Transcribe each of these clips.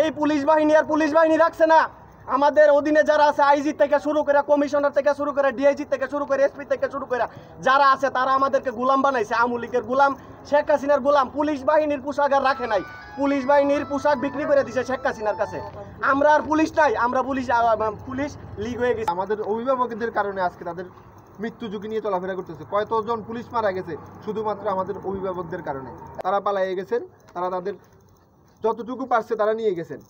এই পুলিশ বাহিনী আর পুলিশ বাহিনী রাখছে না, আমাদের অধীনে যারা আছে আইজি থেকে শুরু করে কমিশনার থেকে শুরু করে ডিআইজি থেকে শুরু করে এসপি থেকে শুরু করে যারা আছে তারা আমাদেরকে গোলাম বানাইছে। আওয়ামী লীগের গোলাম, শেখ হাসিনার গোলাম। পুলিশ বাহিনীর পোশাক আর রাখে নাই, পুলিশ বাহিনীর পোশাক বিক্রি করে দিছে শেখ হাসিনার কাছে। আমরা আর পুলিশ নাই, আমরা পুলিশ লীগ হয়ে গেছি। আমাদের অভিভাবকদের কারণে আজকে তাদের মৃত্যু ঝুঁকি নিয়ে চলাফেরা করতেছে। কতজন পুলিশ মারা গেছে শুধুমাত্র আমাদের অভিভাবকদের কারণে। তারা পালিয়ে গেছেন, তারা তাদের যতটুকু পারছে তারা নিয়ে গেছেন।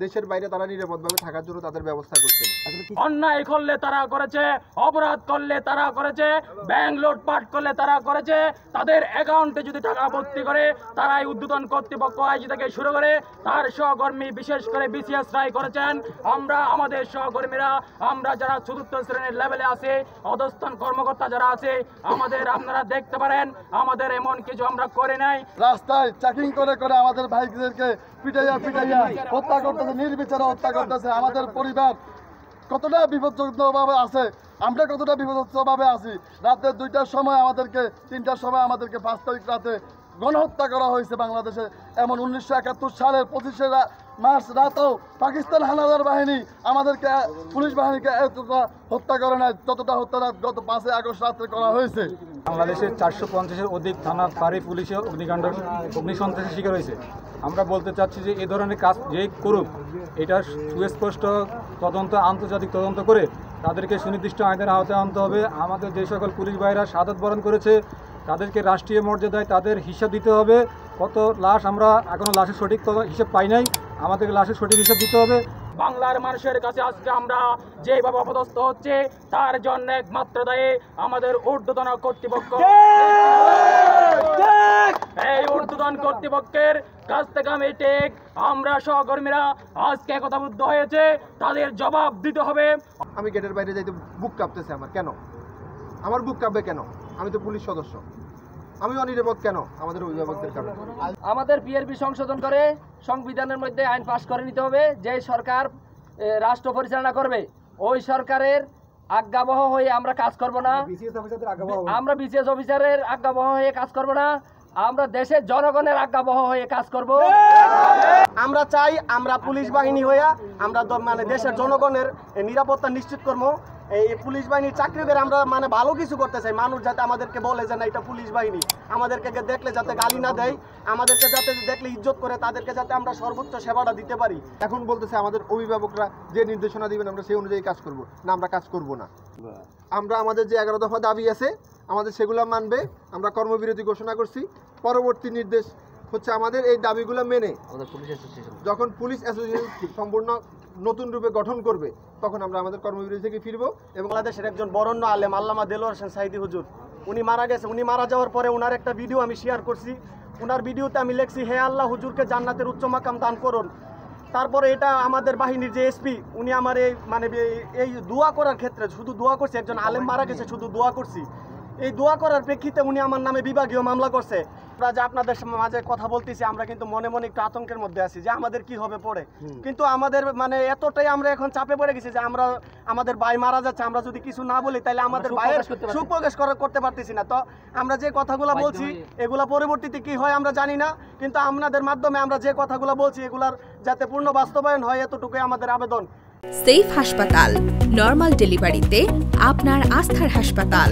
দেশের বাইরে তারা নিরাপদভাবে থাকার জন্য তাদের ব্যবস্থা করছেন। অন্যায় করলে তারা করেছে, অপরাধ করলে তারা করেছে, ব্যাংক লুটপাট করলে তারা করেছে, তাদের অ্যাকাউন্টে যদি টাকা ভর্তি করে তারাই ঊর্ধ্বতন কর্তৃপক্ষ আইজি থেকে শুরু করে তার সহকর্মী বিশেষ করে বিসিএস রায় করেছেন। আমরা আমাদের সহকর্মীরা, আমরা যারা চতুর্থ শ্রেণীর লেভেলে আছে, অধস্তন কর্মকর্তা যারা আছে, আমাদের আপনারা দেখতে পারেন আমাদের এমন কিছু আমরা করে নাই। রাস্তায় চেকিং করে করে আমাদের ভাইদেরকে পিটাইয়া পিটাইয়া হত্যা করতেছে, নির্বিচারে হত্যা করতেছে। আমাদের পরিবার কতটা বিপজ্জনকভাবে আছে, আমরা কতটা বিপজ্জনকভাবে আছি। রাতে 2টার সময় আমাদেরকে, 3টার সময় আমাদেরকে 5 তারিখ রাতে গণহত্যা করা হয়েছে বাংলাদেশে। এমন 1971 সালের 25শে মার্চ রাতেও পাকিস্তান হানাদার বাহিনী আমাদেরকে, পুলিশ বাহিনীকে এতটা হত্যা করে না যতটা হত্যা গত 5 আগস্ট রাত্রে করা হয়েছে। বাংলাদেশের 450-এর অধিক থানা ফাঁড়ি পুলিশে অগ্নিসন্ত্রাসের শিকার হয়েছে। আমরা বলতে চাচ্ছি যে এই ধরনের কাজ যেই করুক, এটা সুস্পষ্ট তদন্ত, আন্তর্জাতিক তদন্ত করে তাদেরকে সুনির্দিষ্ট আইনের আওতায় আনতে হবে। আমাদের যে সকল পুলিশ ভাইরা শাহাদাত বরণ করেছে তাদেরকে রাষ্ট্রীয় মর্যাদায় তাদের হিসাব দিতে হবে। কত লাশ, আমরা এখনও লাশের সঠিক হিসাব পাই নাই, আমাদেরকে লাশের সঠিক হিসাব দিতে হবে। বাংলার মানুষের কাছে আজকে আমরা যেভাবে অপদস্থ হচ্ছে তার জন্য একমাত্র দায়ী আমাদের ঊর্ধ্বতন কর্তৃপক্ষ। এই ঊর্ধ্বতন কর্তৃপক্ষের কাছ থেকে আমি ঠিক আমরা সহকর্মীরা আজকে একতাবদ্ধ হয়েছে, তাদের জবাব দিতে হবে। আমি গেটের বাইরে যাইতে বুক কাঁপতেছে আমার। কেন আমার বুক কাঁপবে? কেন? আমি তো পুলিশ সদস্য, আমি অনিরাপদ কেন? আমাদের অভিভাবকদের কারণে। আমাদের পিআরবি সংশোধন করে সংবিধানের মধ্যে আইন পাশ করে নিতে হবে। যে সরকার রাষ্ট্র পরিচালনা করবে ওই সরকারের আজ্ঞাবহ হয়ে আমরা কাজ করব না। আমরা বিসিএস অফিসারের আজ্ঞাবহ হয়ে কাজ করব না, আমরা দেশের জনগণের আজ্ঞাবহ হয়ে কাজ করব। আমরা চাই আমরা পুলিশ বাহিনী হইয়া আমরা মানে দেশের জনগণের নিরাপত্তা নিশ্চিত করবো। এই পুলিশ বাহিনীর চাকরি করে আমরা মানে ভালো কিছু করতে চাই। মানুষ যাতে আমাদেরকে বলে যে না এটা পুলিশ বাহিনী, আমাদেরকে দেখলে যাতে গালি না দেয়, আমাদেরকে যাতে দেখলে ইজ্জত করে, তাদেরকে যাতে আমরা সর্বোচ্চ সেবাটা দিতে পারি। এখন বলতেছে আমাদের অভিভাবকরা যে নির্দেশনা দিবেন আমরা সেই অনুযায়ী কাজ করব না, আমরা কাজ করব না। আমরা আমাদের যে 11 দফা দাবি আছে আমাদের সেগুলো মানবে। আমরা কর্মবিরতি ঘোষণা করছি। পরবর্তী নির্দেশ হচ্ছে আমাদের এই দাবিগুলো মেনে যখন পুলিশ অ্যাসোসিয়েশন সম্পূর্ণ নতুন রূপে গঠন করবে তখন আমরা আমাদের কর্মবিরতি থেকে ফিরবো। এবং বাংলাদেশের একজন বরেণ্য আলেম আল্লামা দেলোয়ার হোসেন সাঈদী হুজুর উনি মারা গেছে। উনি মারা যাওয়ার পরে ওনার একটা ভিডিও আমি শেয়ার করছি। ওনার ভিডিওতে আমি লিখছি, হে আল্লাহ হুজুরকে জান্নাতের উচ্চ মাকাম দান করুন। তারপরে এটা আমাদের বাহিনীর যে এসপি উনি আমার এই দোয়া করার ক্ষেত্রে শুধু দোয়া করছে, একজন আলেম মারা গেছে শুধু দোয়া করছি, এই দোয়া করার প্রেক্ষিতে উনি আমার নামে বিভাগীয় মামলা করছে। আমরা যে আপনাদের মাঝে কথা বলতেছি আমরা কিন্তু মনে মনে একটু আতঙ্কের মধ্যে আছি যে আমাদের কি হবে পরে। কিন্তু আমাদের মানে এতটাই আমরা এখন চাপে পড়ে গেছি যে আমরা আমাদের ভাই মারা যাচ্ছে, আমরা যদি কিছু না বলি তাহলে আমাদের ভাইয়ের সুখ প্রকাশ করতে পারতেছি না। তো আমরা যে কথাগুলো বলছি এগুলা পরবর্তীতে কি হয় আমরা জানি না, কিন্তু আপনাদের মাধ্যমে আমরা যে কথাগুলো বলছি এগুলার যাতে পূর্ণ বাস্তবায়ন হয় এতটুকুই আমাদের আবেদন। সেফ হাসপাতাল, নরমাল ডেলিভারিতে আপনার আস্থার হাসপাতাল।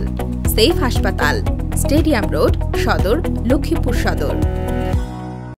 সেফ হাসপাতাল, স্টেডিয়াম রোড, সদর, লক্ষ্মীপুর সদর।